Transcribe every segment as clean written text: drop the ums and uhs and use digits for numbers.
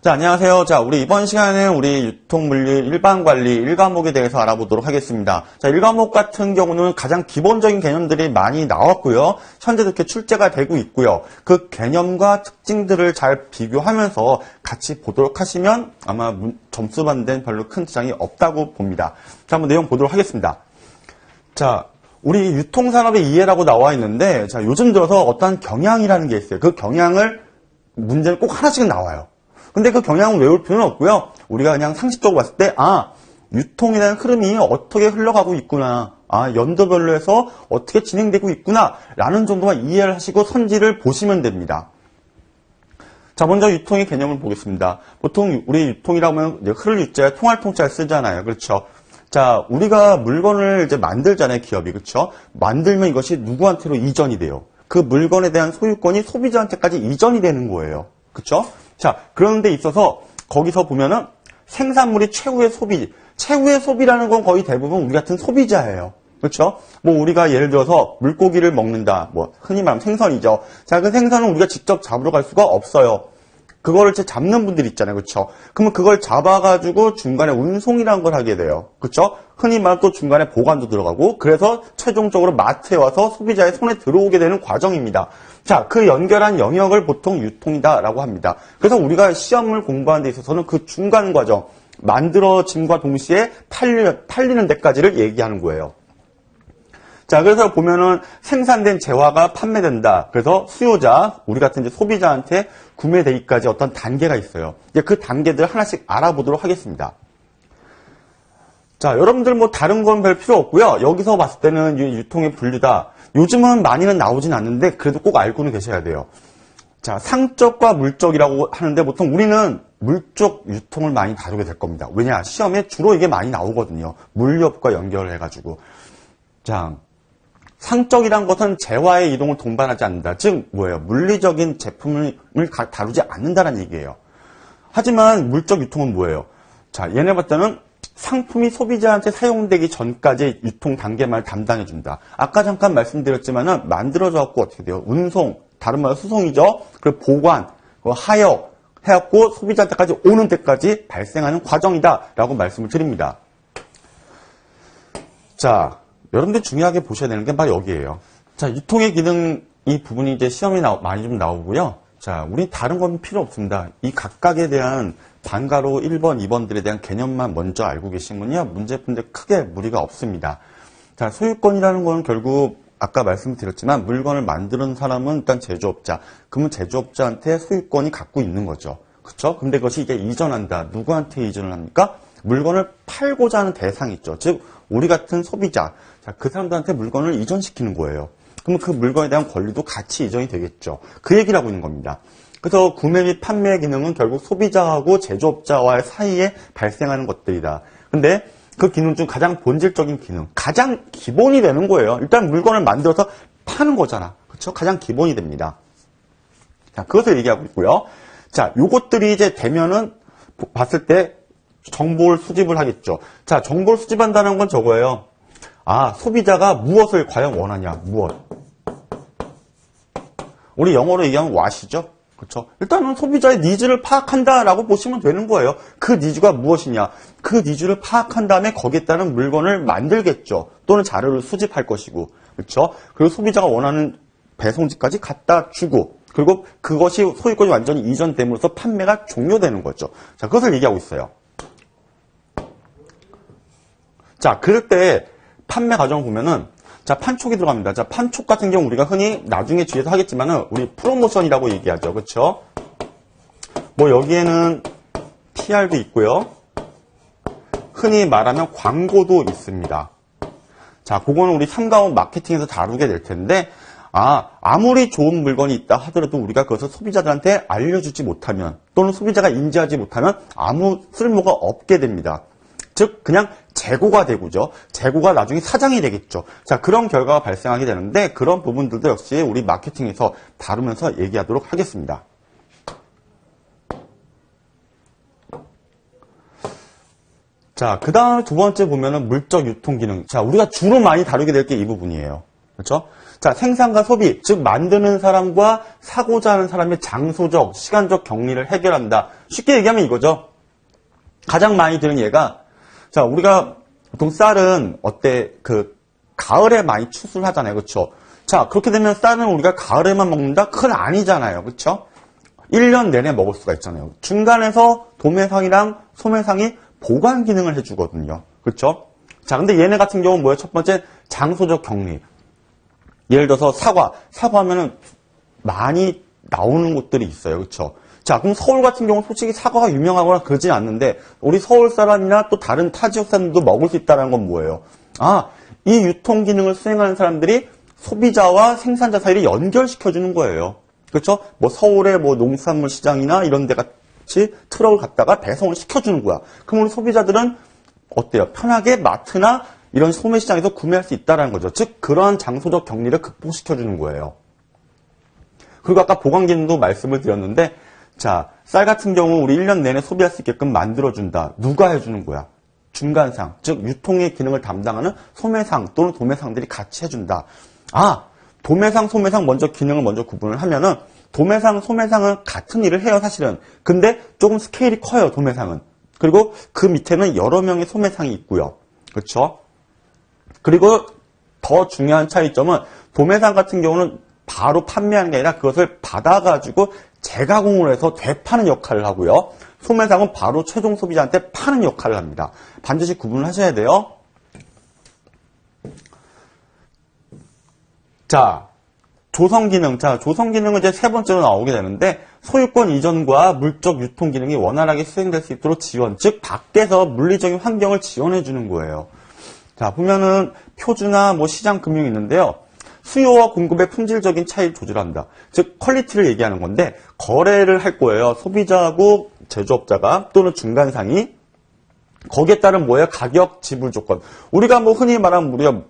자, 안녕하세요. 자, 우리 이번 시간에는 우리 유통물류 일반관리 1과목에 대해서 알아보도록 하겠습니다. 자, 1과목 같은 경우는 가장 기본적인 개념들이 많이 나왔고요. 현재도 이렇게 출제가 되고 있고요. 그 개념과 특징들을 잘 비교하면서 같이 보도록 하시면 아마 점수 받는 데는 별로 큰 지장이 없다고 봅니다. 자, 한번 내용 보도록 하겠습니다. 자, 우리 유통산업의 이해라고 나와 있는데, 자, 요즘 들어서 어떤 경향이라는 게 있어요. 그 경향을 문제는 꼭 하나씩은 나와요. 근데 그 경향은 외울 필요는 없고요. 우리가 그냥 상식적으로 봤을 때, 유통에 대한 흐름이 어떻게 흘러가고 있구나. 연도별로 해서 어떻게 진행되고 있구나. 라는 정도만 이해를 하시고 선지를 보시면 됩니다. 자, 먼저 유통의 개념을 보겠습니다. 보통 우리 유통이라고 하면 흐를 유자에 통할 통자를 쓰잖아요. 그렇죠? 자, 우리가 물건을 이제 만들잖아요. 기업이. 그렇죠? 만들면 이것이 누구한테로 이전이 돼요. 그 물건에 대한 소유권이 소비자한테까지 이전이 되는 거예요. 그렇죠? 자, 그런 데 있어서 거기서 보면은 생산물이 최후의 소비라는 건 거의 대부분 우리 같은 소비자예요. 그렇죠? 뭐 우리가 예를 들어서 물고기를 먹는다. 뭐 흔히 말하면 생선이죠. 자, 그 생선은 우리가 직접 잡으러 갈 수가 없어요. 그거를 잡는 분들 있잖아요. 그렇죠? 그러면 그걸 잡아가지고 중간에 운송이라는 걸 하게 돼요. 그렇죠? 흔히 말하면 또 중간에 보관도 들어가고 그래서 최종적으로 마트에 와서 소비자의 손에 들어오게 되는 과정입니다. 자, 그 연결한 영역을 보통 유통이다라고 합니다. 그래서 우리가 시험을 공부하는 데 있어서는 그 중간 과정, 만들어짐과 동시에 팔리는 데까지를 얘기하는 거예요. 자, 그래서 보면은 생산된 재화가 판매된다. 그래서 수요자, 우리 같은 이제 소비자한테 구매되기까지 어떤 단계가 있어요. 이제 그 단계들 하나씩 알아보도록 하겠습니다. 자, 여러분들 뭐 다른 건 별 필요 없고요. 여기서 봤을 때는 유통의 분류다. 요즘은 많이는 나오진 않는데 그래도 꼭 알고는 계셔야 돼요. 자, 상적과 물적이라고 하는데 보통 우리는 물적 유통을 많이 다루게 될 겁니다. 왜냐? 시험에 주로 이게 많이 나오거든요. 물류업과 연결을 해가지고. 자, 상적이란 것은 재화의 이동을 동반하지 않는다. 즉 뭐예요? 물리적인 제품을 다루지 않는다는 얘기예요. 하지만 물적 유통은 뭐예요? 자, 얘네 봤을 때는 상품이 소비자한테 사용되기 전까지 유통 단계만 담당해준다. 아까 잠깐 말씀드렸지만은 만들어져갖고 어떻게 돼요? 운송, 다른 말로 수송이죠. 그리고 보관, 하역 해갖고 소비자한테까지 오는 데까지 발생하는 과정이다라고 말씀을 드립니다. 자, 여러분들 중요하게 보셔야 되는 게 바로 여기에요. 자, 유통의 기능 이 부분이 이제 시험에 많이 좀 나오고요. 자, 우리 다른 건 필요 없습니다. 이 각각에 대한 반가로 1번, 2번들에 대한 개념만 먼저 알고 계시면요. 문제 푼데 크게 무리가 없습니다. 자, 소유권이라는 건 결국 아까 말씀드렸지만 물건을 만드는 사람은 일단 제조업자. 그러면 제조업자한테 소유권이 갖고 있는 거죠. 그렇죠? 근데 그것이 이게 이전한다. 누구한테 이전을 합니까? 물건을 팔고자 하는 대상이 있죠. 즉 우리 같은 소비자. 자, 그 사람들한테 물건을 이전시키는 거예요. 그러면 그 물건에 대한 권리도 같이 이전이 되겠죠. 그 얘기를 하고 있는 겁니다. 그래서 구매 및 판매 기능은 결국 소비자하고 제조업자와의 사이에 발생하는 것들이다. 근데 그 기능 중 가장 본질적인 기능, 가장 기본이 되는 거예요. 일단 물건을 만들어서 파는 거잖아. 그렇죠? 가장 기본이 됩니다. 자, 그것을 얘기하고 있고요. 자, 요것들이 이제 되면은 봤을 때 정보를 수집을 하겠죠. 자, 정보를 수집한다는 건 저거예요. 소비자가 무엇을 과연 원하냐, 무엇. 우리 영어로 얘기하면 what이죠. 그렇죠? 일단은 소비자의 니즈를 파악한다라고 보시면 되는 거예요. 그 니즈가 무엇이냐. 그 니즈를 파악한 다음에 거기에 따른 물건을 만들겠죠. 또는 자료를 수집할 것이고. 그렇죠? 그리고 소비자가 원하는 배송지까지 갖다 주고. 그리고 그것이 소유권이 완전히 이전됨으로써 판매가 종료되는 거죠. 자, 그것을 얘기하고 있어요. 자, 그럴 때 판매 과정을 보면은 자, 판촉이 들어갑니다. 자, 판촉 같은 경우 우리가 흔히 나중에 뒤에서 하겠지만은 우리 프로모션이라고 얘기하죠. 그렇죠? 뭐 여기에는 PR도 있고요. 흔히 말하면 광고도 있습니다. 자, 그거는 우리 3과목 마케팅에서 다루게 될 텐데 아무리 좋은 물건이 있다 하더라도 우리가 그것을 소비자들한테 알려주지 못하면 또는 소비자가 인지하지 못하면 아무 쓸모가 없게 됩니다. 즉 그냥 재고가 되고죠. 재고가 나중에 사장이 되겠죠. 자, 그런 결과가 발생하게 되는데 그런 부분들도 역시 우리 마케팅에서 다루면서 얘기하도록 하겠습니다. 자, 그 다음에 두 번째 보면은 물적 유통 기능. 자, 우리가 주로 많이 다루게 될 게 이 부분이에요. 그렇죠? 자, 생산과 소비, 즉 만드는 사람과 사고자 하는 사람의 장소적, 시간적 격리를 해결한다. 쉽게 얘기하면 이거죠. 가장 많이 드는 예가, 자, 우리가 보통 쌀은 어때, 가을에 많이 추수를 하잖아요. 그쵸? 자, 그렇게 되면 쌀은 우리가 가을에만 먹는다? 그건 아니잖아요. 그쵸? 1년 내내 먹을 수가 있잖아요. 중간에서 도매상이랑 소매상이 보관 기능을 해주거든요. 그쵸? 자, 근데 얘네 같은 경우는 뭐예요? 첫 번째, 장소적 격리. 예를 들어서 사과하면은 많이 나오는 곳들이 있어요. 그쵸? 자, 그럼 서울 같은 경우는 솔직히 사과가 유명하거나 그러진 않는데, 우리 서울 사람이나 또 다른 타 지역 사람들도 먹을 수 있다는 건 뭐예요? 아, 이 유통 기능을 수행하는 사람들이 소비자와 생산자 사이를 연결시켜주는 거예요. 그렇죠? 뭐 서울의 뭐 농산물 시장이나 이런 데 같이 트럭을 갖다가 배송을 시켜주는 거야. 그럼 우리 소비자들은 어때요? 편하게 마트나 이런 소매시장에서 구매할 수 있다는 거죠. 즉, 그러한 장소적 격리를 극복시켜주는 거예요. 그리고 아까 보관 기능도 말씀을 드렸는데, 자, 쌀 같은 경우 우리 1년 내내 소비할 수 있게끔 만들어준다. 누가 해주는 거야? 중간상, 즉 유통의 기능을 담당하는 소매상 또는 도매상들이 같이 해준다. 아, 도매상, 소매상 먼저 기능을 먼저 구분을 하면은 도매상, 소매상은 같은 일을 해요, 사실은. 근데 조금 스케일이 커요, 도매상은. 그리고 그 밑에는 여러 명의 소매상이 있고요. 그렇죠? 그리고 더 중요한 차이점은 도매상 같은 경우는 바로 판매하는 게 아니라 그것을 받아가지고 재가공을 해서 되파는 역할을 하고요. 소매상은 바로 최종 소비자한테 파는 역할을 합니다. 반드시 구분을 하셔야 돼요. 자, 조성기능. 자, 조성기능은 이제 세 번째로 나오게 되는데, 소유권 이전과 물적 유통 기능이 원활하게 수행될 수 있도록 지원, 즉, 밖에서 물리적인 환경을 지원해 주는 거예요. 자, 보면은 표준화, 뭐 시장 금융이 있는데요. 수요와 공급의 품질적인 차이를 조절한다. 즉, 퀄리티를 얘기하는 건데, 거래를 할 거예요. 소비자하고 제조업자가 또는 중간상이. 거기에 따른 뭐예요? 가격 지불 조건. 우리가 뭐 흔히 말하면 우리가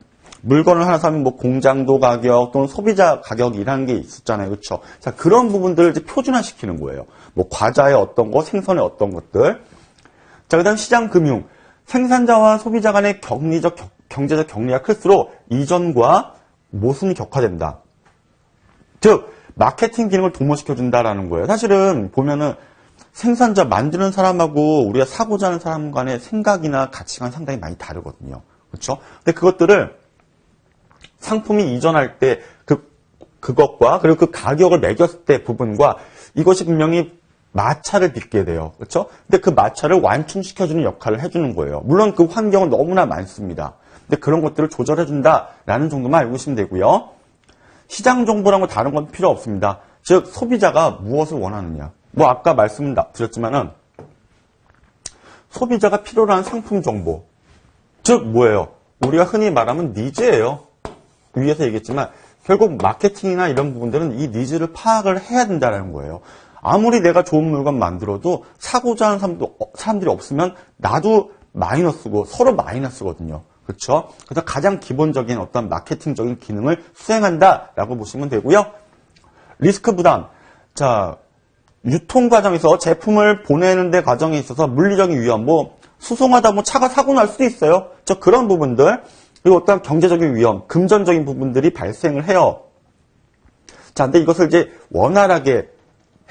물건을 하나 사면 뭐 공장도 가격 또는 소비자 가격이라는 게 있었잖아요. 그렇죠? 자, 그런 부분들을 이제 표준화시키는 거예요. 뭐 과자의 어떤 거, 생선의 어떤 것들. 자, 그다음 시장 금융. 생산자와 소비자 간의 경제적 격리가 클수록 이전과 모순이 격화된다. 즉, 마케팅 기능을 도모시켜준다라는 거예요. 사실은 보면은 생산자 만드는 사람하고 우리가 사고자 하는 사람 간의 생각이나 가치관이 상당히 많이 다르거든요. 그렇죠? 근데 그것들을 상품이 이전할 때 그것과 그리고 그 가격을 매겼을 때 부분과 이것이 분명히 마찰을 빚게 돼요. 그렇죠? 근데 그 마찰을 완충시켜주는 역할을 해주는 거예요. 물론 그 환경은 너무나 많습니다. 근데 그런 것들을 조절해준다라는 정도만 알고 계시면 되고요. 시장 정보랑은 다른 건 필요 없습니다. 즉, 소비자가 무엇을 원하느냐. 뭐 아까 말씀 드렸지만은 소비자가 필요로 하는 상품 정보. 즉 뭐예요? 우리가 흔히 말하면 니즈예요. 위에서 얘기했지만 결국 마케팅이나 이런 부분들은 이 니즈를 파악을 해야 된다는 거예요. 아무리 내가 좋은 물건 만들어도 사고자 하는 사람들이 없으면 나도 마이너스고 서로 마이너스거든요. 그렇죠? 그래서 가장 기본적인 어떤 마케팅적인 기능을 수행한다라고 보시면 되고요. 리스크 부담. 자, 유통 과정에서 제품을 보내는 데 과정에 있어서 물리적인 위험, 뭐 수송하다 뭐 차가 사고 날 수도 있어요. 그런 부분들, 그리고 어떤 경제적인 위험, 금전적인 부분들이 발생을 해요. 자, 근데 이것을 이제 원활하게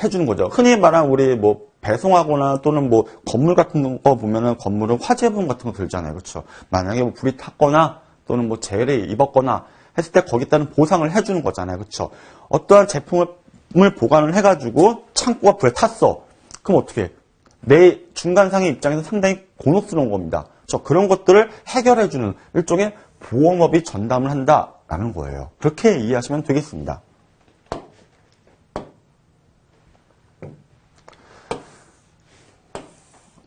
해주는 거죠. 흔히 말하는 우리 뭐 배송하거나 또는 뭐 건물 같은 거 보면은 건물은 화재보험 같은 거 들잖아요. 그렇죠? 만약에 뭐 불이 탔거나 또는 뭐 재해를 입었거나 했을 때 거기에 따른 보상을 해주는 거잖아요. 그렇죠? 어떠한 제품을 보관을 해가지고 창고가 불에 탔어. 그럼 어떻게 해? 내 중간상의 입장에서 상당히 곤혹스러운 겁니다. 그런 것들을 해결해주는 일종의 보험업이 전담을 한다라는 거예요. 그렇게 이해하시면 되겠습니다.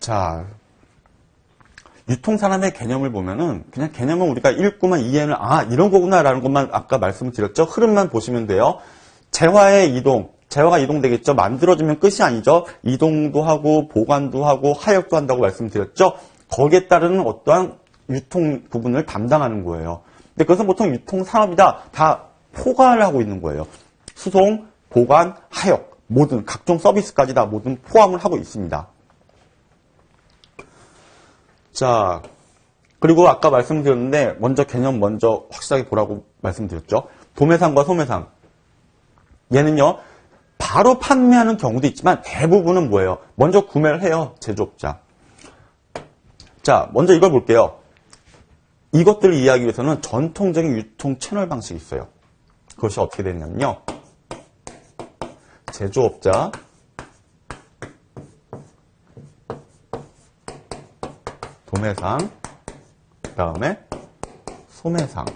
자, 유통산업의 개념을 보면은 그냥 개념은 우리가 읽고만 이해는 이런 거구나라는 것만 아까 말씀을 드렸죠. 흐름만 보시면 돼요. 재화의 이동, 재화가 이동되겠죠. 만들어지면 끝이 아니죠. 이동도 하고 보관도 하고 하역도 한다고 말씀드렸죠. 거기에 따르는 어떠한 유통 부분을 담당하는 거예요. 근데 그것은 보통 유통산업이다. 다 포괄을 하고 있는 거예요. 수송, 보관, 하역, 모든 각종 서비스까지 다 모든 포함을 하고 있습니다. 자, 그리고 아까 말씀드렸는데 먼저 개념 먼저 확실하게 보라고 말씀드렸죠. 도매상과 소매상. 얘는요, 바로 판매하는 경우도 있지만 대부분은 뭐예요? 먼저 구매를 해요. 제조업자. 자, 먼저 이걸 볼게요. 이것들을 이해하기 위해서는 전통적인 유통 채널 방식이 있어요. 그것이 어떻게 되냐면요. 제조업자, 도매상, 그 다음에 소매상,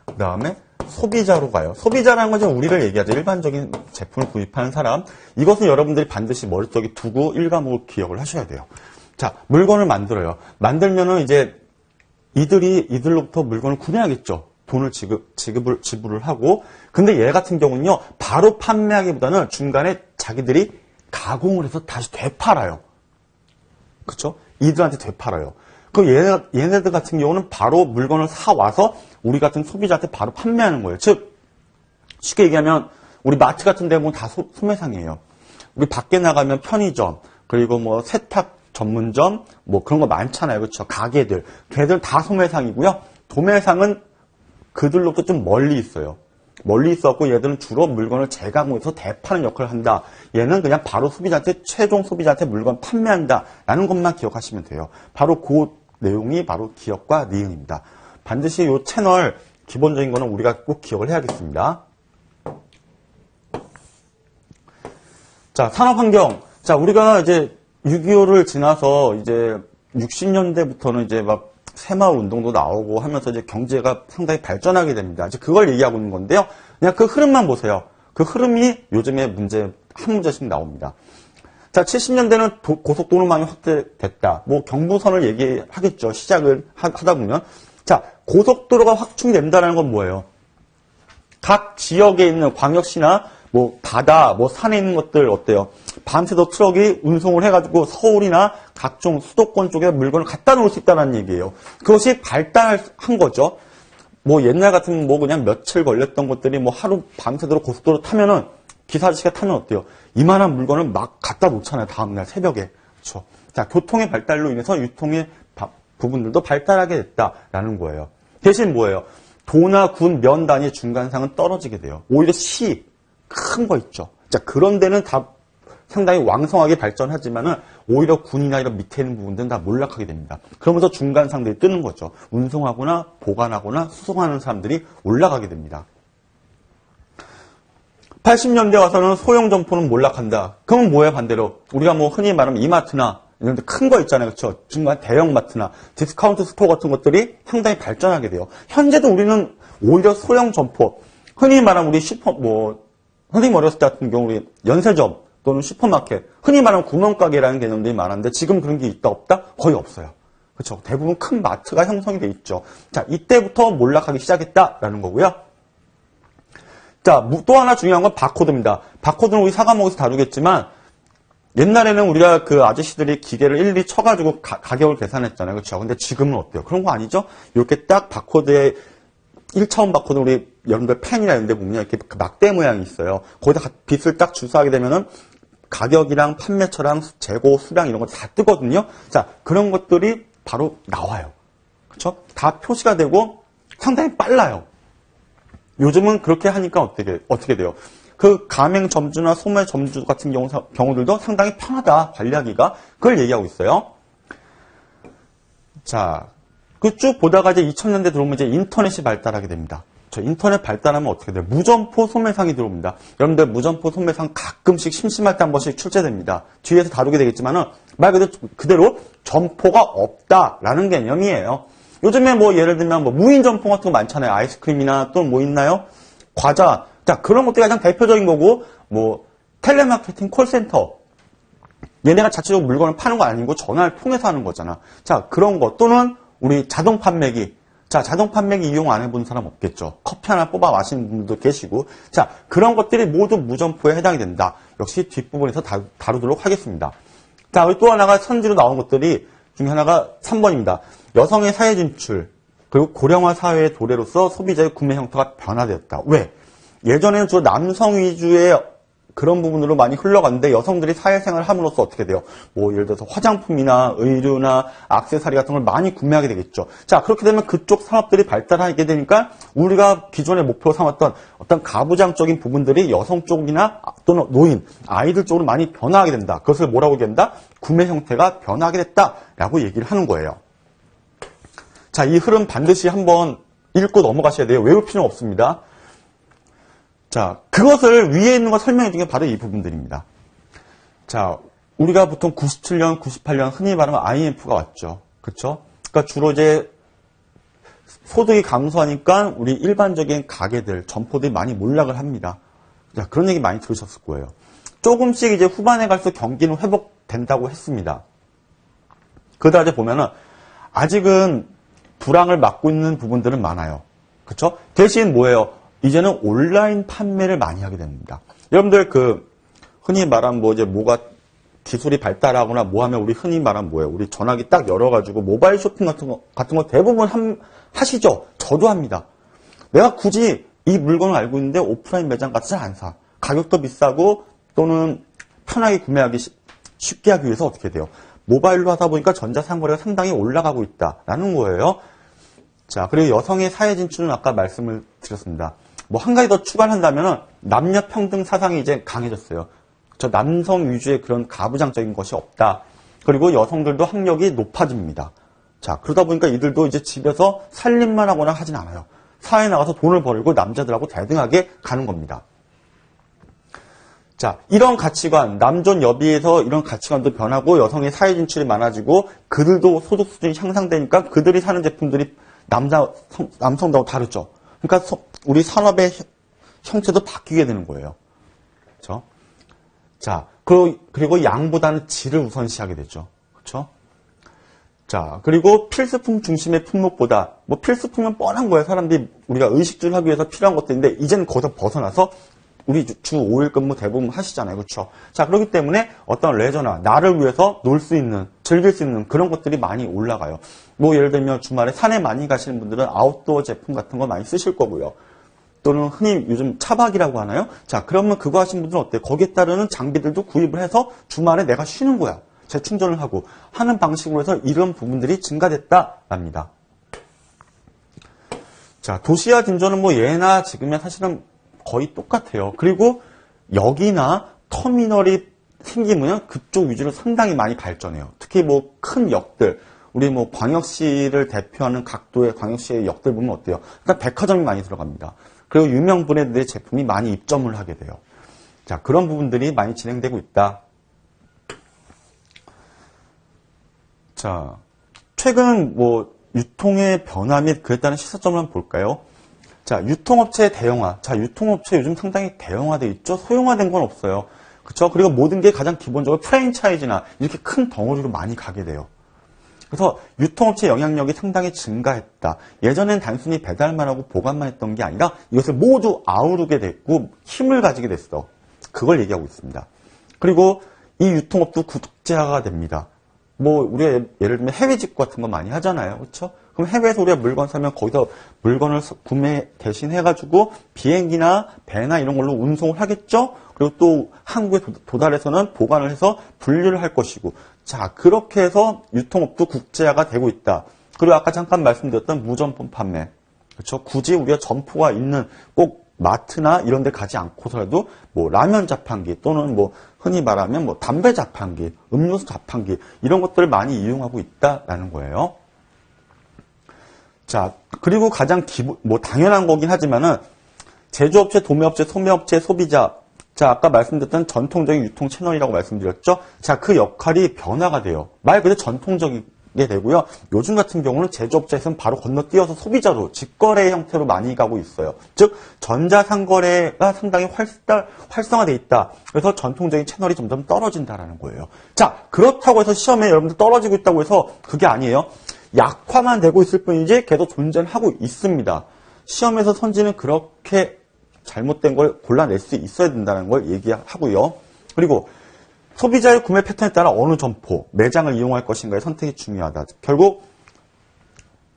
그 다음에 소비자로 가요. 소비자라는 건 우리를 얘기하죠. 일반적인 제품을 구입하는 사람. 이것은 여러분들이 반드시 머릿속에 두고 일과목을 기억을 하셔야 돼요. 자, 물건을 만들어요. 만들면은 이제 이들로부터 물건을 구매하겠죠. 돈을 지불을 하고. 근데 얘 같은 경우는요, 바로 판매하기보다는 중간에 자기들이 가공을 해서 다시 되팔아요. 그쵸? 이들한테 되팔아요. 얘네들 같은 경우는 바로 물건을 사와서 우리 같은 소비자한테 바로 판매하는 거예요. 즉, 쉽게 얘기하면 우리 마트 같은 데 보면 다 소매상이에요. 우리 밖에 나가면 편의점, 그리고 뭐 세탁 전문점, 뭐 그런 거 많잖아요. 그렇죠? 가게들. 걔들 다 소매상이고요. 도매상은 그들로부터 좀 멀리 있어요. 멀리 있었고 얘들은 주로 물건을 재가공해서 대파는 역할을 한다. 얘는 그냥 바로 최종 소비자한테 물건 판매한다. 라는 것만 기억하시면 돼요. 바로 그 내용이 바로 기업과 니은입니다. 반드시 이 채널 기본적인 거는 우리가 꼭 기억을 해야겠습니다. 자, 산업환경. 자, 우리가 이제 6.25를 지나서 이제 60년대부터는 이제 막 새마을 운동도 나오고 하면서 이제 경제가 상당히 발전하게 됩니다. 이제 그걸 얘기하고 있는 건데요. 그냥 그 흐름만 보세요. 그 흐름이 요즘에 한 문제씩 나옵니다. 자, 70년대는 고속도로망이 확대됐다. 뭐 경부선을 얘기하겠죠. 시작을 하다 보면. 자, 고속도로가 확충이 된다는 건 뭐예요? 각 지역에 있는 광역시나 뭐 바다, 뭐 산에 있는 것들 어때요? 밤새도 트럭이 운송을 해가지고 서울이나 각종 수도권 쪽에 물건을 갖다 놓을 수 있다는 얘기예요. 그것이 발달한 거죠. 뭐 옛날 같으면 뭐 그냥 며칠 걸렸던 것들이 뭐 하루 밤새도록 고속도로 타면은 기사 아저씨가 타면 어때요? 이만한 물건을 막 갖다 놓잖아요. 다음날 새벽에. 그렇죠. 자, 교통의 발달로 인해서 유통의 부분들도 발달하게 됐다라는 거예요. 대신 뭐예요? 도나 군, 면 단위 중간상은 떨어지게 돼요. 오히려 시, 큰 거 있죠. 자, 그런 데는 다 상당히 왕성하게 발전하지만은 오히려 군이나 이런 밑에 있는 부분들은 다 몰락하게 됩니다. 그러면서 중간상들이 뜨는 거죠. 운송하거나 보관하거나 수송하는 사람들이 올라가게 됩니다. 80년대 와서는 소형 점포는 몰락한다. 그러면 뭐예요, 반대로? 우리가 뭐 흔히 말하면 이마트나 이런 데 큰 거 있잖아요. 그렇죠? 중간 대형 마트나 디스카운트 스토어 같은 것들이 상당히 발전하게 돼요. 현재도 우리는 오히려 소형 점포, 흔히 말하면 우리 선생님 어렸을 때 같은 경우 우리 연세점 또는 슈퍼마켓, 흔히 말하면 구멍가게라는 개념들이 많았는데 지금 그런 게 있다 없다? 거의 없어요. 그렇죠? 대부분 큰 마트가 형성이 돼 있죠. 자, 이때부터 몰락하기 시작했다라는 거고요. 자, 또 하나 중요한 건 바코드입니다. 바코드는 우리 사과목에서 다루겠지만 옛날에는 우리가 그 아저씨들이 기계를 일일이 쳐가지고 가격을 계산했잖아요. 그렇죠? 근데 지금은 어때요? 그런 거 아니죠? 이렇게 딱 바코드에 1차원 바코드 우리 여러분들 펜이나 이런 데 보면 이렇게 막대 모양이 있어요. 거기다 빗을 딱 주사하게 되면은 가격이랑 판매처랑 재고 수량 이런 거 다 뜨거든요. 자, 그런 것들이 바로 나와요. 그렇죠? 다 표시가 되고 상당히 빨라요. 요즘은 그렇게 하니까 어떻게 돼요? 그 가맹점주나 소매점주 같은 경우들도 상당히 편하다, 관리하기가. 그걸 얘기하고 있어요. 자, 그 쭉 보다가 이제 2000년대 들어오면 이제 인터넷이 발달하게 됩니다. 인터넷 발달하면 어떻게 돼요? 무점포 소매상이 들어옵니다. 여러분들 무점포 소매상 가끔씩 심심할 때 한 번씩 출제됩니다. 뒤에서 다루게 되겠지만은 말 그대로 점포가 없다라는 개념이에요. 요즘에 뭐 예를 들면 뭐 무인 점포 같은 거 많잖아요. 아이스크림이나 또 뭐 있나요? 과자. 자, 그런 것들이 가장 대표적인 거고, 뭐 텔레마케팅 콜센터. 얘네가 자체적으로 물건을 파는 거 아니고 전화를 통해서 하는 거잖아. 자, 그런 거 또는 우리 자동 판매기. 자, 자동 판매기 이용 안 해본 사람 없겠죠. 커피 하나 뽑아 마시는 분들도 계시고. 자, 그런 것들이 모두 무점포에 해당이 된다. 역시 뒷부분에서 다루도록 하겠습니다. 자, 우리 또 하나가 선지로 나온 것들이 중에 하나가 3번입니다. 여성의 사회 진출, 그리고 고령화 사회의 도래로서 소비자의 구매 형태가 변화되었다. 왜? 예전에는 주로 남성 위주의 그런 부분으로 많이 흘러갔는데 여성들이 사회생활을 함으로써 어떻게 돼요? 뭐 예를 들어서 화장품이나 의류나 액세서리 같은 걸 많이 구매하게 되겠죠. 자, 그렇게 되면 그쪽 산업들이 발달하게 되니까 우리가 기존의 목표로 삼았던 어떤 가부장적인 부분들이 여성 쪽이나 또는 노인, 아이들 쪽으로 많이 변화하게 된다. 그것을 뭐라고 얘기한다? 구매 형태가 변화하게 됐다라고 얘기를 하는 거예요. 자, 이 흐름 반드시 한번 읽고 넘어가셔야 돼요. 외울 필요는 없습니다. 자, 그것을 위에 있는 거 설명해 준 게 바로 이 부분들입니다. 자, 우리가 보통 97년, 98년 흔히 말하면 IMF가 왔죠. 그렇죠? 그러니까 주로 이제 소득이 감소하니까 우리 일반적인 가게들, 점포들이 많이 몰락을 합니다. 자, 그런 얘기 많이 들으셨을 거예요. 조금씩 이제 후반에 갈수록 경기는 회복된다고 했습니다. 그러다 이제 보면은 아직은 불황을 막고 있는 부분들은 많아요. 그렇죠? 대신 뭐예요? 이제는 온라인 판매를 많이 하게 됩니다. 여러분들 흔히 말하면 뭐 이제 뭐가 기술이 발달하거나 뭐 하면 우리 흔히 말하면 뭐예요? 우리 전화기 딱 열어가지고 모바일 쇼핑 같은 거 대부분 하시죠? 저도 합니다. 내가 굳이 이 물건을 알고 있는데 오프라인 매장 가서 잘 안 사. 가격도 비싸고 또는 편하게 구매하기 쉽게 하기 위해서 어떻게 돼요? 모바일로 하다 보니까 전자상거래가 상당히 올라가고 있다라는 거예요. 자, 그리고 여성의 사회 진출은 아까 말씀을 드렸습니다. 뭐 한 가지 더 추가를 한다면은 남녀 평등 사상이 이제 강해졌어요. 저 남성 위주의 그런 가부장적인 것이 없다. 그리고 여성들도 학력이 높아집니다. 자, 그러다 보니까 이들도 이제 집에서 살림만 하거나 하진 않아요. 사회에 나가서 돈을 벌고 남자들하고 대등하게 가는 겁니다. 자, 이런 가치관, 남존 여비에서 이런 가치관도 변하고 여성의 사회 진출이 많아지고 그들도 소득 수준이 향상되니까 그들이 사는 제품들이 남성들하고 다르죠. 그러니까 우리 산업의 형태도 바뀌게 되는 거예요. 그렇죠? 자, 그리고 양보다는 질을 우선시하게 되죠. 그렇죠? 자, 그리고 필수품 중심의 품목보다 뭐 필수품은 뻔한 거예요. 사람들이 우리가 의식주를 하기 위해서 필요한 것들인데 이제는 거기서 벗어나서 우리 주 5일 근무 대부분 하시잖아요. 그렇죠? 자, 그렇기 때문에 어떤 레저나 나를 위해서 놀 수 있는, 즐길 수 있는 그런 것들이 많이 올라가요. 뭐 예를 들면 주말에 산에 많이 가시는 분들은 아웃도어 제품 같은 거 많이 쓰실 거고요. 또는 흔히 요즘 차박이라고 하나요? 자, 그러면 그거 하시는 분들은 어때요? 거기에 따르는 장비들도 구입을 해서 주말에 내가 쉬는 거야. 재충전을 하고 하는 방식으로 해서 이런 부분들이 증가됐다랍니다. 자, 도시화 진조는 뭐 예나 지금이나 사실은 거의 똑같아요. 그리고 역이나 터미널이 생기면 그쪽 위주로 상당히 많이 발전해요. 특히 뭐 큰 역들, 우리 뭐 광역시를 대표하는 각도의 광역시의 역들 보면 어때요? 일단 백화점이 많이 들어갑니다. 그리고 유명 브랜드의 제품이 많이 입점을 하게 돼요. 자, 그런 부분들이 많이 진행되고 있다. 자, 최근 뭐 유통의 변화 및 그에 따른 시사점을 한번 볼까요? 자, 유통업체의 대형화. 자, 유통업체 요즘 상당히 대형화되어 있죠? 소형화된 건 없어요. 그쵸? 그리고 모든 게 가장 기본적으로 프랜차이즈나 이렇게 큰 덩어리로 많이 가게 돼요. 그래서 유통업체 영향력이 상당히 증가했다. 예전엔 단순히 배달만 하고 보관만 했던 게 아니라 이것을 모두 아우르게 됐고 힘을 가지게 됐어. 그걸 얘기하고 있습니다. 그리고 이 유통업도 국제화가 됩니다. 뭐 우리가 예를 들면 해외 직구 같은 거 많이 하잖아요. 그렇죠? 그럼 해외에서 우리가 물건 사면 거기서 물건을 구매 대신 해가지고 비행기나 배나 이런 걸로 운송을 하겠죠? 그리고 또 한국에 도달해서는 보관을 해서 분류를 할 것이고. 자, 그렇게 해서 유통업도 국제화가 되고 있다. 그리고 아까 잠깐 말씀드렸던 무점포 판매. 그렇죠? 굳이 우리가 점포가 있는 꼭 마트나 이런 데 가지 않고서라도 뭐 라면 자판기 또는 뭐 흔히 말하면 뭐 담배 자판기, 음료수 자판기 이런 것들을 많이 이용하고 있다라는 거예요. 자, 그리고 가장 뭐 당연한 거긴 하지만은 제조업체, 도매업체, 소매업체, 소비자. 자, 아까 말씀드렸던 전통적인 유통 채널이라고 말씀드렸죠. 자, 그 역할이 변화가 돼요. 말 그대로 전통적이게 되고요. 요즘 같은 경우는 제조업체에서는 바로 건너뛰어서 소비자로 직거래 형태로 많이 가고 있어요. 즉 전자상거래가 상당히 활성화돼 있다. 그래서 전통적인 채널이 점점 떨어진다라는 거예요. 자, 그렇다고 해서 시험에 여러분들 떨어지고 있다고 해서 그게 아니에요. 약화만 되고 있을 뿐이지 계속 존재는 하고 있습니다. 시험에서 선지는 그렇게 잘못된 걸 골라낼 수 있어야 된다는 걸 얘기하고요. 그리고 소비자의 구매 패턴에 따라 어느 점포, 매장을 이용할 것인가의 선택이 중요하다. 결국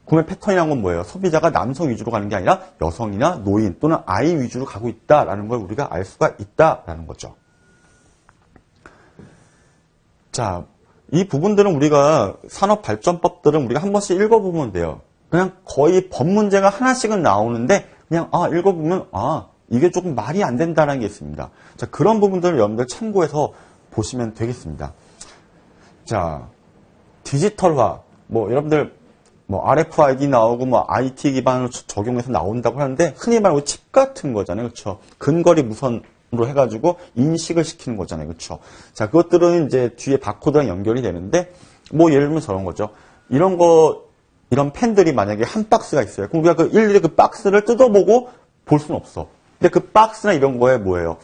구매 패턴이란 건 뭐예요? 소비자가 남성 위주로 가는 게 아니라 여성이나 노인 또는 아이 위주로 가고 있다라는 걸 우리가 알 수가 있다라는 거죠. 자, 이 부분들은 우리가 산업발전법들은 우리가 한 번씩 읽어보면 돼요. 그냥 거의 법 문제가 하나씩은 나오는데 그냥 읽어보면 이게 조금 말이 안 된다는 게 있습니다. 자, 그런 부분들을 여러분들 참고해서 보시면 되겠습니다. 자, 디지털화, 여러분들 RFID 나오고 IT 기반으로 적용해서 나온다고 하는데 흔히 말하고 칩 같은 거잖아요. 그렇죠? 근거리 무선으로 해가지고 인식을 시키는 거잖아요. 그렇죠? 자, 그것들은 이제 뒤에 바코드랑 연결이 되는데 예를 들면 저런 거죠. 이런 펜들이 만약에 한 박스가 있어요. 그럼 우리가 일일이 그 박스를 뜯어보고 볼 수는 없어. 근데 그 박스나 이런 거에 뭐예요?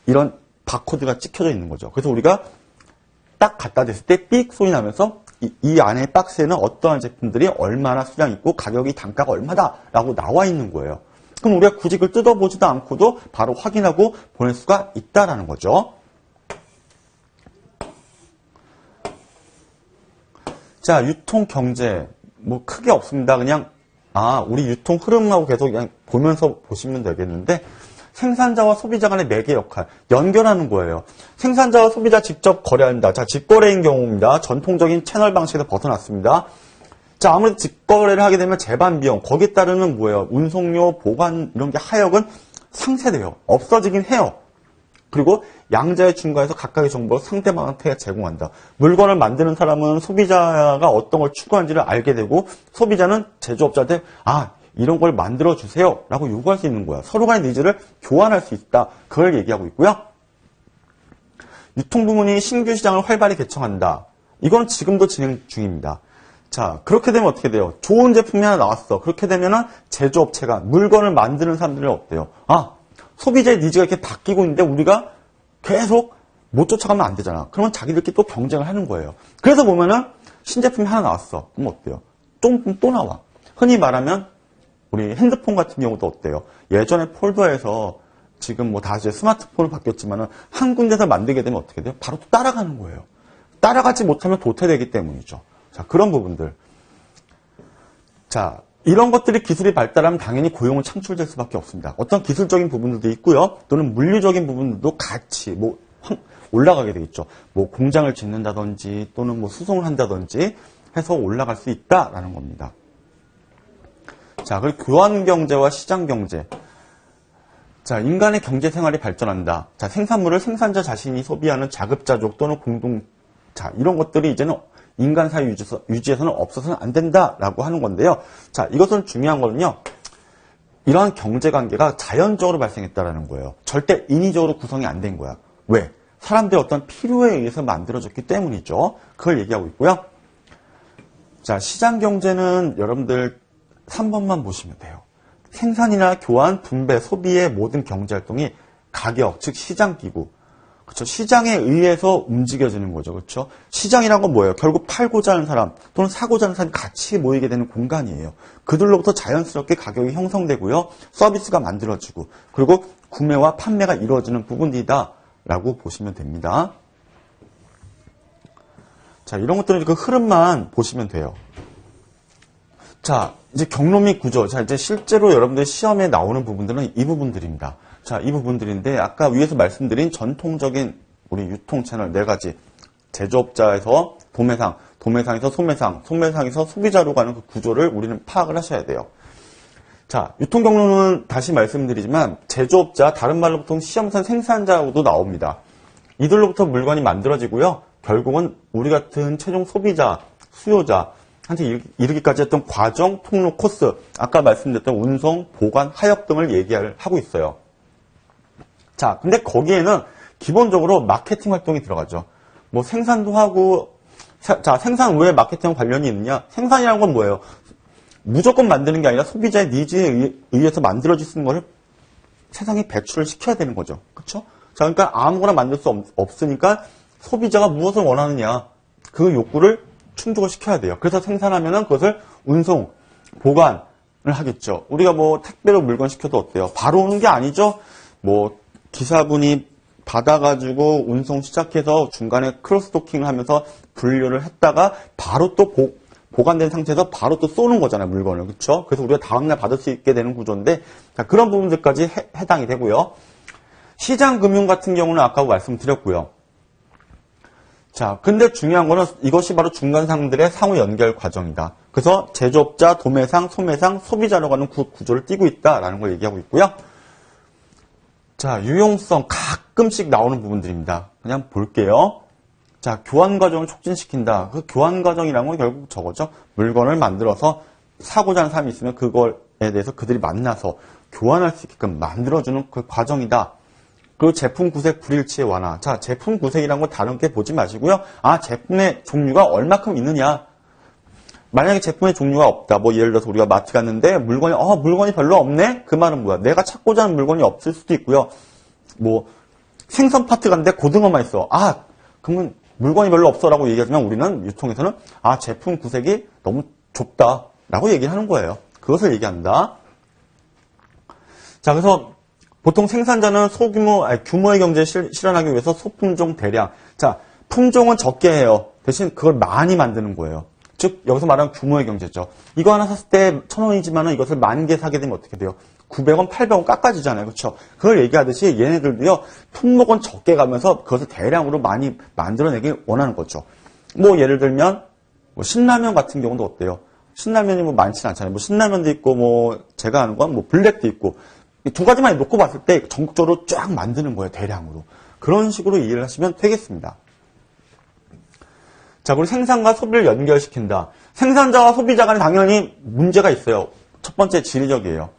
이런 바코드가 찍혀져 있는 거죠. 그래서 우리가 딱 갖다 댔을 때 삑 소리 나면서 이 안에 박스에는 어떠한 제품들이 얼마나 수량 있고 가격이 단가가 얼마다라고 나와 있는 거예요. 그럼 우리가 굳이 그걸 뜯어보지도 않고도 바로 확인하고 보낼 수가 있다라는 거죠. 자, 유통 경제 크게 없습니다. 그냥 우리 유통 흐름하고 계속 그냥 보면서 보시면 되겠는데 생산자와 소비자 간의 매개 역할, 연결하는 거예요. 생산자와 소비자 직접 거래한다. 자, 직거래인 경우입니다. 전통적인 채널 방식에서 벗어났습니다. 자, 아무래도 직거래를 하게 되면 재반 비용, 거기에 따르는 뭐예요? 운송료, 보관 이런 게 하역은 상쇄돼요. 없어지긴 해요. 그리고 양자의 중간에서 각각의 정보를 상대방한테 제공한다. 물건을 만드는 사람은 소비자가 어떤 걸 추구하는지를 알게 되고 소비자는 제조업자한테 이런 걸 만들어주세요 라고 요구할 수 있는 거야. 서로 간의 니즈를 교환할 수 있다. 그걸 얘기하고 있고요. 유통부문이 신규 시장을 활발히 개척한다. 이건 지금도 진행 중입니다. 자, 그렇게 되면 어떻게 돼요? 좋은 제품이 하나 나왔어. 그렇게 되면은 제조업체가 물건을 만드는 사람들은 어때요? 소비자의 니즈가 이렇게 바뀌고 있는데 우리가 계속 못 쫓아가면 안 되잖아. 그러면 자기들끼리 또 경쟁을 하는 거예요. 그래서 보면은 신제품이 하나 나왔어. 그럼 어때요? 또 나와. 흔히 말하면 우리 핸드폰 같은 경우도 어때요? 예전에 폴더에서 지금 다 이제 스마트폰으로 바뀌었지만은 한 군데서 만들게 되면 어떻게 돼요? 바로 또 따라가는 거예요. 따라가지 못하면 도태되기 때문이죠. 자, 그런 부분들. 자, 이런 것들이 기술이 발달하면 당연히 고용은 창출될 수밖에 없습니다. 어떤 기술적인 부분들도 있고요. 또는 물리적인 부분들도 같이 올라가게 되겠죠. 공장을 짓는다든지 또는 수송을 한다든지 해서 올라갈 수 있다라는 겁니다. 자, 그리고 교환 경제와 시장 경제. 자, 인간의 경제 생활이 발전한다. 자, 생산물을 생산자 자신이 소비하는 자급자족 또는 자, 이런 것들이 이제는 인간 사회 유지에서는 없어서는 안 된다라고 하는 건데요. 자, 이것은 중요한 거는요. 이러한 경제 관계가 자연적으로 발생했다라는 거예요. 절대 인위적으로 구성이 안 된 거야. 왜? 사람들의 어떤 필요에 의해서 만들어졌기 때문이죠. 그걸 얘기하고 있고요. 자, 시장 경제는 여러분들 3번만 보시면 돼요. 생산이나 교환, 분배, 소비의 모든 경제 활동이 가격, 즉 시장 기구. 그렇죠. 시장에 의해서 움직여지는 거죠. 그렇죠. 시장이란 건 뭐예요? 결국 팔고자 하는 사람 또는 사고자 하는 사람이 같이 모이게 되는 공간이에요. 그들로부터 자연스럽게 가격이 형성되고요. 서비스가 만들어지고 그리고 구매와 판매가 이루어지는 부분이다라고 보시면 됩니다. 자, 이런 것들은 그 흐름만 보시면 돼요. 자, 이제 경로 및 구조. 자, 이제 실제로 여러분들 시험에 나오는 부분들은 이 부분들입니다. 자, 이 부분들인데 아까 위에서 말씀드린 전통적인 우리 유통 채널 4가지. 제조업자에서 도매상, 도매상에서 소매상, 소매상에서 소비자로 가는 그 구조를 우리는 파악을 하셔야 돼요. 자, 유통 경로는 다시 말씀드리지만 제조업자, 다른 말로 보통 시험선 생산자도 나옵니다. 이들로부터 물건이 만들어지고요. 결국은 우리 같은 최종 소비자, 수요자 한테 이르기까지 했던 과정, 통로, 코스, 아까 말씀드렸던 운송, 보관, 하역 등을 얘기하고 있어요. 자, 근데 거기에는 기본적으로 마케팅 활동이 들어가죠. 생산도 하고, 자, 생산 왜 마케팅 관련이 있느냐? 생산이라는 건 뭐예요? 무조건 만드는 게 아니라 소비자의 니즈에 의해서 만들어질 수 있는 거를 세상에 배출을 시켜야 되는 거죠. 그렇죠? 자, 그러니까 아무거나 만들 수 없으니까 소비자가 무엇을 원하느냐? 그 욕구를 충족을 시켜야 돼요. 그래서 생산하면은 그것을 운송, 보관을 하겠죠. 우리가 택배로 물건 시켜도 어때요? 바로 오는 게 아니죠? 기사분이 받아가지고 운송 시작해서 중간에 크로스도킹을 하면서 분류를 했다가 바로 또 보관된 상태에서 바로 또 쏘는 거잖아요, 물건을. 그렇죠? 그래서 우리가 다음날 받을 수 있게 되는 구조인데, 자, 그런 부분들까지 해당이 되고요. 시장 금융 같은 경우는 아까 말씀드렸고요. 자, 근데 중요한 거는 이것이 바로 중간상들의 상호 연결 과정이다. 그래서 제조업자, 도매상, 소매상, 소비자로 가는 구조를 띠고 있다라는 걸 얘기하고 있고요. 자, 유용성 가끔씩 나오는 부분들입니다. 그냥 볼게요. 자, 교환 과정을 촉진시킨다. 그 교환 과정이라는 건 결국 저거죠. 물건을 만들어서 사고자 하는 사람이 있으면 그거에 대해서 그들이 만나서 교환할 수 있게끔 만들어주는 그 과정이다. 그리고 제품 구색 불일치의 완화. 자, 제품 구색이라는 거 다르게 보지 마시고요. 아, 제품의 종류가 얼마큼 있느냐. 만약에 제품의 종류가 없다. 뭐 예를 들어서 우리가 마트 갔는데 물건이 별로 없네? 그 말은 뭐야? 내가 찾고자 하는 물건이 없을 수도 있고요. 뭐 생선 파트 갔는데 고등어만 있어. 아, 그러면 물건이 별로 없어라고 얘기하지만 우리는 유통에서는 아, 제품 구색이 너무 좁다라고 얘기를 하는 거예요. 그것을 얘기한다. 자, 그래서 보통 생산자는 규모의 경제를 실현하기 위해서 소품종 대량. 자, 품종은 적게 해요. 대신 그걸 많이 만드는 거예요. 즉, 여기서 말하는 규모의 경제죠. 이거 하나 샀을 때 1,000원이지만 이것을 10,000개 사게 되면 어떻게 돼요? 900원, 800원 깎아지잖아요. 그렇죠? 그걸 얘기하듯이 얘네들도요, 품목은 적게 가면서 그것을 대량으로 많이 만들어내길 원하는 거죠. 뭐, 예를 들면, 뭐 신라면 같은 경우도 어때요? 신라면이 뭐 많지는 않잖아요. 뭐 신라면도 있고, 뭐, 제가 아는 건 뭐 블랙도 있고, 이 두 가지만 놓고 봤을 때 전국적으로 쫙 만드는 거예요. 대량으로. 그런 식으로 이해를 하시면 되겠습니다. 자, 그리고 생산과 소비를 연결시킨다. 생산자와 소비자 간에 당연히 문제가 있어요. 첫 번째 지리적이에요.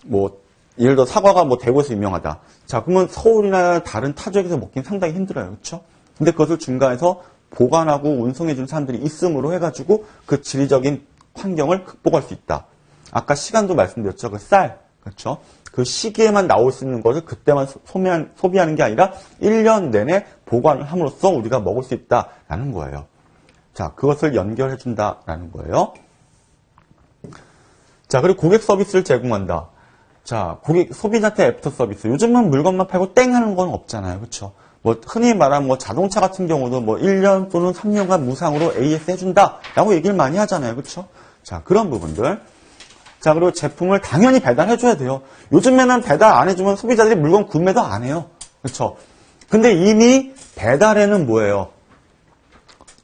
뭐 예를 들어 사과가 뭐 대구에서 유명하다. 자, 그러면 서울이나 다른 타 지역에서 먹긴 상당히 힘들어요. 그렇죠? 근데 그것을 중간에서 보관하고 운송해 주는 사람들이 있음으로 해가지고 그 지리적인 환경을 극복할 수 있다. 아까 시간도 말씀드렸죠. 그 쌀. 그렇죠? 그 시기에만 나올 수 있는 것을 그때만 소비하는 게 아니라 1년 내내 보관을 함으로써 우리가 먹을 수 있다라는 거예요. 자, 그것을 연결해 준다라는 거예요. 자, 그리고 고객 서비스를 제공한다. 자, 소비자한테 애프터 서비스. 요즘은 물건만 팔고 땡 하는 건 없잖아요. 그렇죠? 뭐 흔히 말하는 뭐 자동차 같은 경우도 뭐 1년 또는 3년간 무상으로 AS 해준다라고 얘기를 많이 하잖아요. 그렇죠? 자, 그런 부분들. 자, 그리고 제품을 당연히 배달해줘야 돼요. 요즘에는 배달 안 해주면 소비자들이 물건 구매도 안 해요. 그렇죠? 근데 이미 배달에는 뭐예요?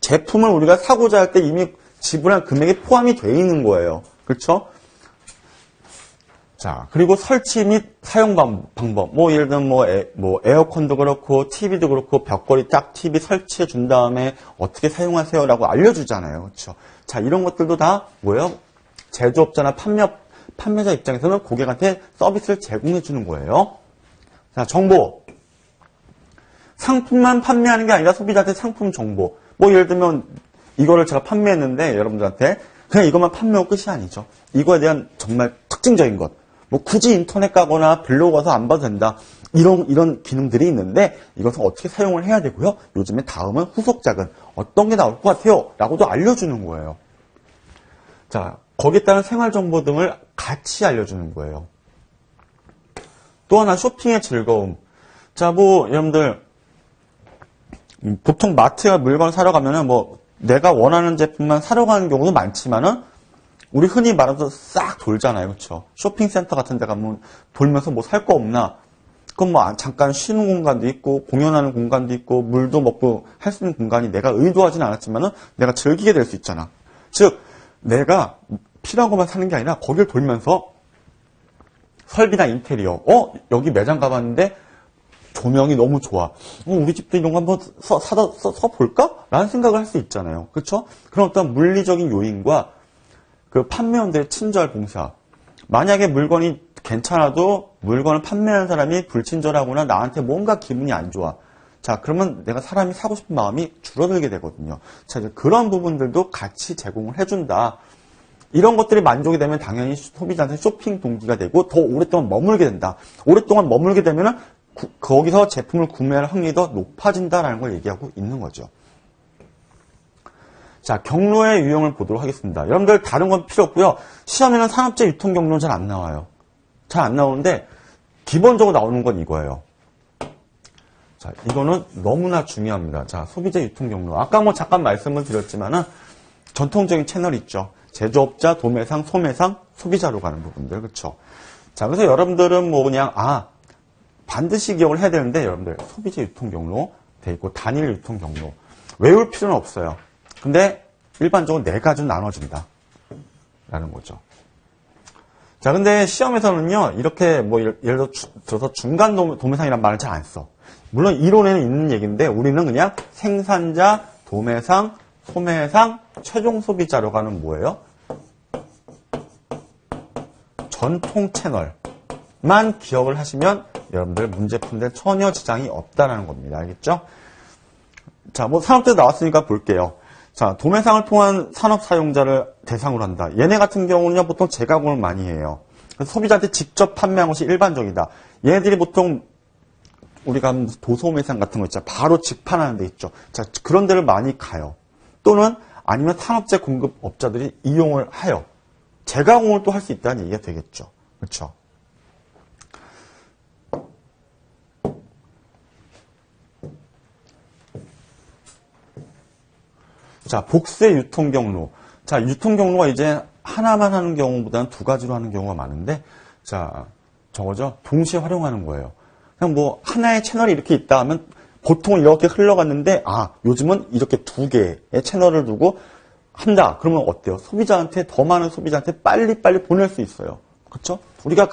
제품을 우리가 사고자 할 때 이미 지불한 금액이 포함이 되어 있는 거예요. 그렇죠? 자, 그리고 설치 및 사용 방법. 뭐, 예를 들면 뭐 에어컨도 그렇고, TV도 그렇고, 벽걸이 딱 TV 설치해 준 다음에 어떻게 사용하세요라고 알려주잖아요. 그렇죠? 자, 이런 것들도 다 뭐예요? 제조업자나 판매자 입장에서는 고객한테 서비스를 제공해 주는 거예요. 자, 정보. 상품만 판매하는 게 아니라 소비자한테 상품 정보. 뭐 예를 들면 이거를 제가 판매했는데 여러분들한테 그냥 이것만 판매하고 끝이 아니죠. 이거에 대한 정말 특징적인 것. 뭐 굳이 인터넷 가거나 블로그 가서 안 봐도 된다. 이런 기능들이 있는데 이것을 어떻게 사용을 해야 되고요. 요즘에 다음은 후속작은 어떤 게 나올 것 같아요. 라고도 알려주는 거예요. 자, 거기에 따른 생활정보 등을 같이 알려주는 거예요. 또 하나 쇼핑의 즐거움. 자, 뭐 여러분들 보통 마트에 물건 사러 가면은 뭐 내가 원하는 제품만 사러 가는 경우도 많지만은 우리 흔히 말해서 싹 돌잖아요. 그렇죠? 쇼핑센터 같은 데 가면 돌면서 뭐 살 거 없나? 그럼 뭐 잠깐 쉬는 공간도 있고 공연하는 공간도 있고 물도 먹고 할 수 있는 공간이 내가 의도하진 않았지만은 내가 즐기게 될 수 있잖아. 즉 내가 필요한 것만 사는 게 아니라 거길 돌면서 설비나 인테리어, 여기 매장 가봤는데 조명이 너무 좋아. 우리 집도 이런 거 한번 써볼까? 라는 생각을 할 수 있잖아요. 그렇죠? 그런 어떤 물리적인 요인과 그 판매원들의 친절 봉사. 만약에 물건이 괜찮아도 물건을 판매하는 사람이 불친절하거나 나한테 뭔가 기분이 안 좋아. 자, 그러면 내가 사람이 사고 싶은 마음이 줄어들게 되거든요. 자, 이제 그런 부분들도 같이 제공을 해준다. 이런 것들이 만족이 되면 당연히 소비자한테 쇼핑 동기가 되고 더 오랫동안 머물게 된다. 오랫동안 머물게 되면은 거기서 제품을 구매할 확률이 더 높아진다라는 걸 얘기하고 있는 거죠. 자, 경로의 유형을 보도록 하겠습니다. 여러분들 다른 건 필요 없고요. 시험에는 산업재 유통 경로는 잘 안 나와요. 잘 안 나오는데 기본적으로 나오는 건 이거예요. 자, 이거는 너무나 중요합니다. 자, 소비재 유통 경로. 아까 뭐 잠깐 말씀을 드렸지만은 전통적인 채널이 있죠. 제조업자, 도매상, 소매상, 소비자로 가는 부분들. 그렇죠? 자, 그래서 여러분들은 뭐 그냥 반드시 기억을 해야 되는데 여러분들 소비재 유통 경로 돼 있고 단일 유통 경로. 외울 필요는 없어요. 근데 일반적으로 네 가지로 나눠진다. 라는 거죠. 자, 근데 시험에서는요, 이렇게 뭐 예를 들어서 중간 도매상이란 말을 잘 안 써. 물론 이론에는 있는 얘기인데 우리는 그냥 생산자, 도매상, 소매상, 최종 소비자로 하는 뭐예요? 전통 채널만 기억을 하시면 여러분들 문제 푸는데 전혀 지장이 없다는 겁니다. 알겠죠? 자, 뭐 산업대 나왔으니까 볼게요. 자, 도매상을 통한 산업 사용자를 대상으로 한다. 얘네 같은 경우는요, 보통 재가공을 많이 해요. 그래서 소비자한테 직접 판매한 것이 일반적이다. 얘네들이 보통 우리가 도소매상 같은 거 있잖아. 바로 직판하는 데 있죠. 자, 그런 데를 많이 가요. 또는 아니면 산업재 공급업자들이 이용을 해요. 재가공을 또 할 수 있다는 얘기가 되겠죠. 그렇죠? 자, 복수의 유통 경로. 자, 유통 경로가 이제 하나만 하는 경우보다는 두 가지로 하는 경우가 많은데, 자, 저거죠. 동시에 활용하는 거예요. 그냥 뭐 하나의 채널이 이렇게 있다 하면 보통 이렇게 흘러갔는데, 아, 요즘은 이렇게 두 개의 채널을 두고 한다. 그러면 어때요? 소비자한테, 더 많은 소비자한테 빨리빨리 보낼 수 있어요. 그렇죠? 우리가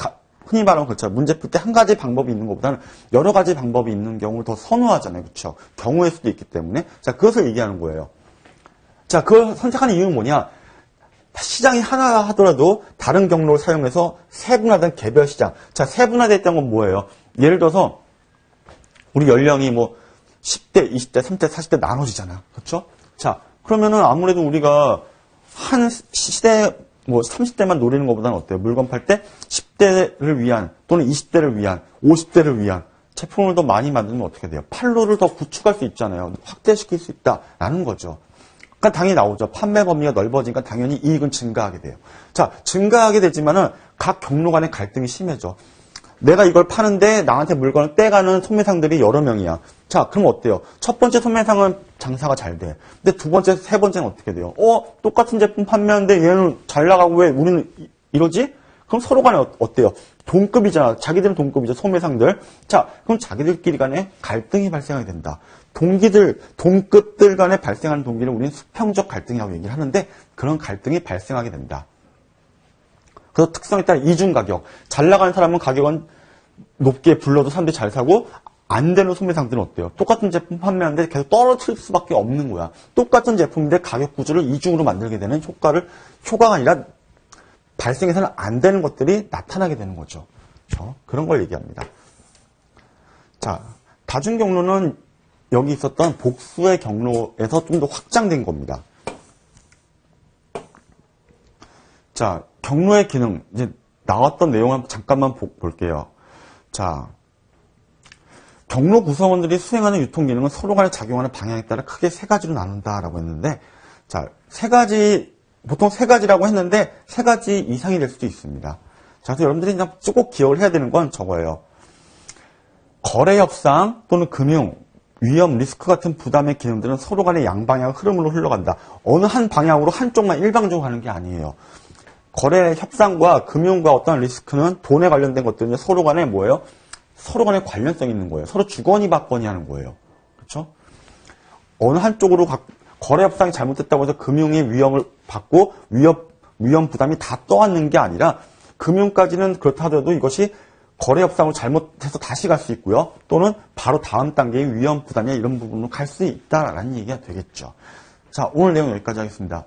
흔히 말하면 그렇죠. 문제 풀 때 한 가지 방법이 있는 것보다는 여러 가지 방법이 있는 경우를 더 선호하잖아요. 그렇죠? 경우의 수도 있기 때문에. 자, 그것을 얘기하는 거예요. 자, 그걸 선택하는 이유는 뭐냐? 시장이 하나 하더라도 다른 경로를 사용해서 세분화된 개별 시장. 자, 세분화됐다는 건 뭐예요? 예를 들어서 우리 연령이 뭐 10대, 20대, 30대, 40대 나눠지잖아. 그렇죠? 자, 그러면은 아무래도 우리가 한 시대 뭐 30대만 노리는 것보다는 어때요? 물건 팔 때 10대를 위한 또는 20대를 위한 50대를 위한 제품을 더 많이 만들면 어떻게 돼요? 판로를 더 구축할 수 있잖아요. 확대시킬 수 있다라는 거죠. 그러니까 당연히 나오죠. 판매 범위가 넓어지니까 당연히 이익은 증가하게 돼요. 자, 증가하게 되지만은 각 경로 간의 갈등이 심해져. 내가 이걸 파는데 나한테 물건을 떼가는 소매상들이 여러 명이야. 자, 그럼 어때요? 첫 번째 소매상은 장사가 잘 돼. 근데 두 번째, 세 번째는 어떻게 돼요? 똑같은 제품 판매하는데 얘는 잘 나가고 왜 우리는 이러지? 그럼 서로 간에 어때요? 동급이잖아. 자기들은 동급이죠. 소매상들. 자, 그럼 자기들끼리 간에 갈등이 발생하게 된다. 동급들 간에 발생하는 동기를 우리는 수평적 갈등이라고 얘기를 하는데 그런 갈등이 발생하게 된다. 그래서 특성에 따라 이중가격. 잘 나가는 사람은 가격은 높게 불러도 사람들이 잘 사고 안 되는 소매상들은 어때요? 똑같은 제품 판매하는데 계속 떨어질 수밖에 없는 거야. 똑같은 제품인데 가격 구조를 이중으로 만들게 되는 효과가 아니라 발생해서는 안 되는 것들이 나타나게 되는 거죠. 그런 걸 얘기합니다. 자, 다중 경로는 여기 있었던 복수의 경로에서 좀 더 확장된 겁니다. 자, 경로의 기능, 이제 나왔던 내용을 잠깐만 볼게요. 자, 경로 구성원들이 수행하는 유통 기능은 서로 간에 작용하는 방향에 따라 크게 세 가지로 나눈다라고 했는데, 자, 보통 세 가지라고 했는데, 세 가지 이상이 될 수도 있습니다. 자, 그래서 여러분들이 그냥 꼭 기억을 해야 되는 건 저거예요. 거래 협상 또는 금융, 위험, 리스크 같은 부담의 기능들은 서로 간의 양방향 흐름으로 흘러간다. 어느 한 방향으로 한쪽만 일방적으로 가는 게 아니에요. 거래 협상과 금융과 어떤 리스크는 돈에 관련된 것들은 서로 간에 뭐예요? 서로 간에 관련성이 있는 거예요. 서로 주거니 받거니 하는 거예요. 그렇죠? 어느 한쪽으로 거래 협상이 잘못됐다고 해서 금융이 위험을 받고 위험 부담이 다 떠안는 게 아니라 금융까지는 그렇다 하더라도 이것이 거래 협상을 잘못해서 다시 갈 수 있고요. 또는 바로 다음 단계의 위험 부담이나 이런 부분으로 갈 수 있다라는 얘기가 되겠죠. 자, 오늘 내용 여기까지 하겠습니다.